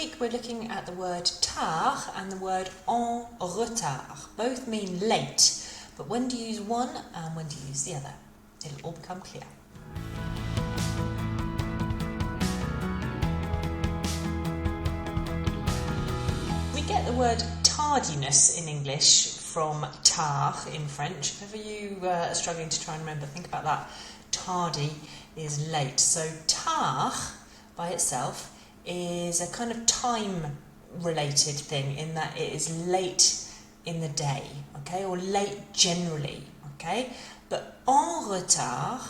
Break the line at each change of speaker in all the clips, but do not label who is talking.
week we're looking at the word tard and the word en retard. Both mean late, but when do you use one and when do you use the other? It'll all become clear. We get the word tardiness in English from tard in French. If ever you are struggling to try and remember, think about that. Tardy is late. So tard by itself is a kind of time-related thing in that it is late in the day, okay, or late generally, okay? But en retard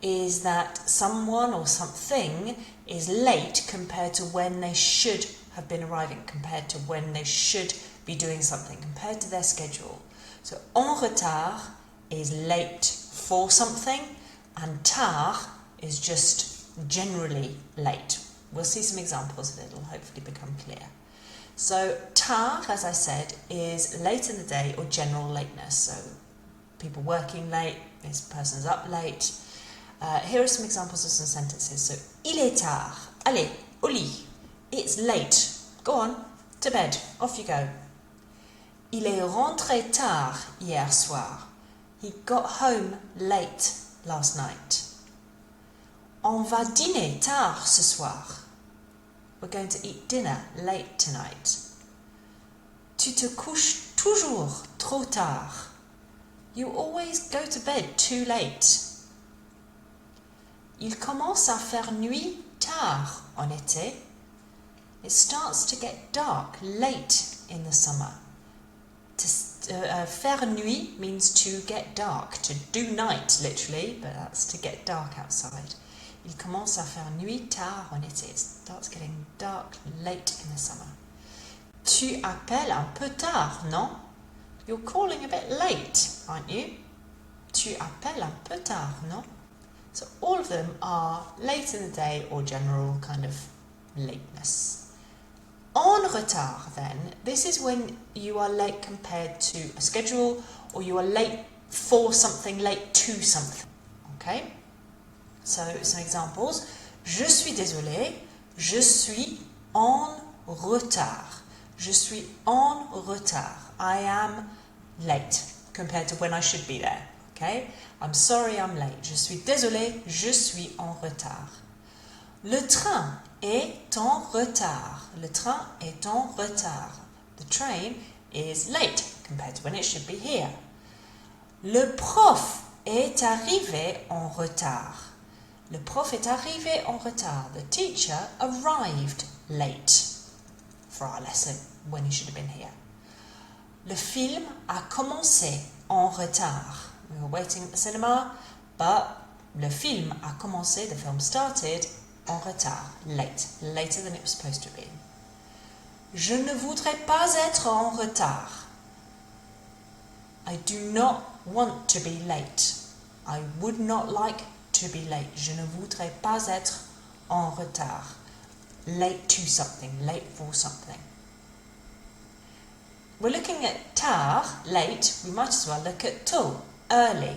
is that someone or something is late compared to when they should have been arriving, compared to when they should be doing something, compared to their schedule. So en retard is late for something, and tard is just generally late. We'll see some examples of it, it'll hopefully become clear. So tard, as I said, is late in the day or general lateness. So people working late, this person's up late. Here are some examples of some sentences. So, il est tard. Allez, au lit. It's late. Go on, to bed. Off you go. Il est rentré tard hier soir. He got home late last night. On va dîner tard ce soir. We're going to eat dinner late tonight. Tu te couches toujours trop tard. You always go to bed too late. Il commence à faire nuit tard en été. It starts to get dark late in the summer. Faire nuit means to get dark, to do night literally, but that's to get dark outside. Il commence à faire nuit tard en été. It starts getting dark late in the summer. Tu appelles un peu tard, non? You're calling a bit late, aren't you? Tu appelles un peu tard, non? So all of them are late in the day or general kind of lateness. En retard then, this is when you are late compared to a schedule, or you are late for something, late to something. Okay? So some examples. Je suis désolé, je suis en retard. Je suis en retard. I am late compared to when I should be there. Okay? I'm sorry I'm late. Je suis désolé, je suis en retard. Le train est en retard. Le train est en retard. The train is late compared to when it should be here. Le prof est arrivé en retard. Le prof est arrivé en retard. The teacher arrived late for our lesson when he should have been here. Le film a commencé en retard. We were waiting at the cinema, but le film a commencé, the film started, en retard, late, later than it was supposed to be. Je ne voudrais pas être en retard. I do not want to be late. I would not like to be late. Je ne voudrais pas être en retard. Late to something, late for something. We're looking at tard, late. We might as well look at tôt, early.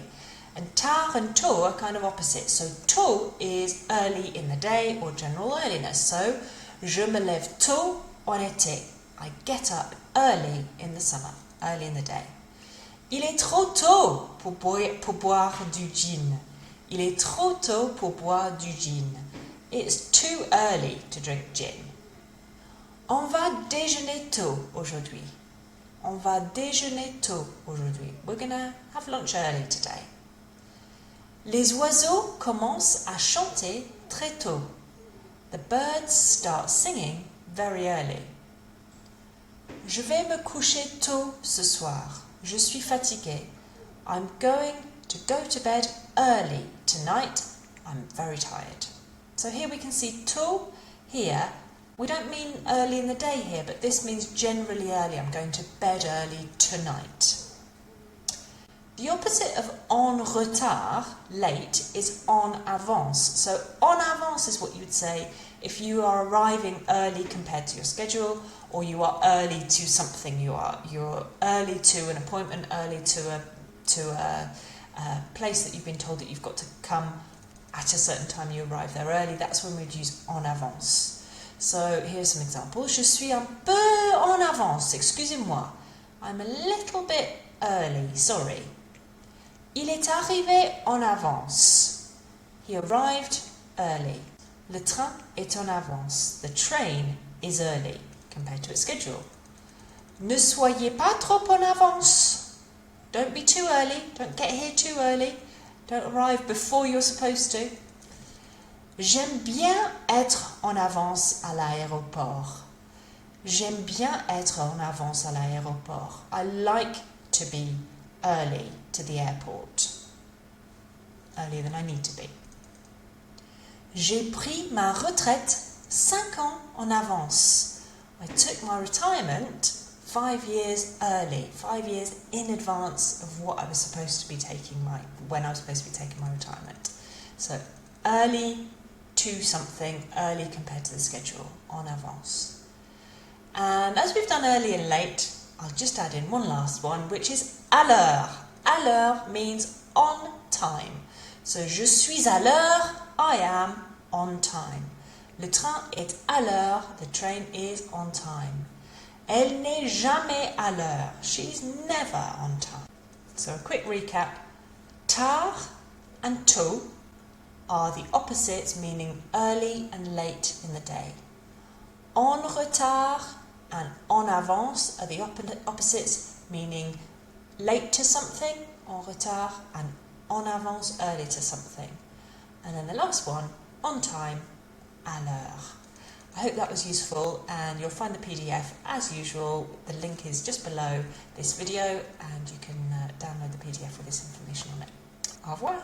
And tard and tôt are kind of opposite. So tôt is early in the day or general earliness. So je me lève tôt en été. I get up early in the summer, early in the day. Il est trop tôt pour boire du gin. Il est trop tôt pour boire du gin. It's too early to drink gin. On va déjeuner tôt aujourd'hui. On va déjeuner tôt aujourd'hui. We're going to have lunch early today. Les oiseaux commencent à chanter très tôt. The birds start singing very early. Je vais me coucher tôt ce soir. Je suis fatigué. I'm going to go to bed early tonight. I'm very tired. So here we can see tôt here. We don't mean early in the day here, but this means generally early. I'm going to bed early tonight. The opposite of en retard, late, is en avance. So en avance is what you would say if you are arriving early compared to your schedule, or you are early to something. You're early to an appointment, early to a place that you've been told that you've got to come at a certain time. You arrive there early. That's when we'd use en avance. So here's some examples. Je suis un peu en avance, excusez-moi. I'm a little bit early, sorry. Il est arrivé en avance. He arrived early. Le train est en avance. The train is early compared to its schedule. Ne soyez pas trop en avance. Don't be too early. Don't get here too early. Don't arrive before you're supposed to. J'aime bien être en avance à l'aéroport. J'aime bien être en avance à l'aéroport. I like to be early to the airport. Earlier than I need to be. J'ai pris ma retraite 5 ans en avance. I took my retirement 5 years early, 5 years in advance of what I was supposed to be taking when I was supposed to be taking my retirement. So early to something, early compared to the schedule, en avance. And as we've done early and late, I'll just add in one last one, which is à l'heure. À l'heure means on time. So je suis à l'heure, I am on time. Le train est à l'heure, the train is on time. Elle n'est jamais à l'heure, she's never on time. So a quick recap. Tard and tôt are the opposites, meaning early and late in the day. En retard and en avance are the opposites, meaning late to something, en retard, and en avance, early to something. And then the last one, on time, à l'heure. I hope that was useful, and you'll find the PDF as usual. The link is just below this video, and you can download the PDF with this information on it. Au revoir.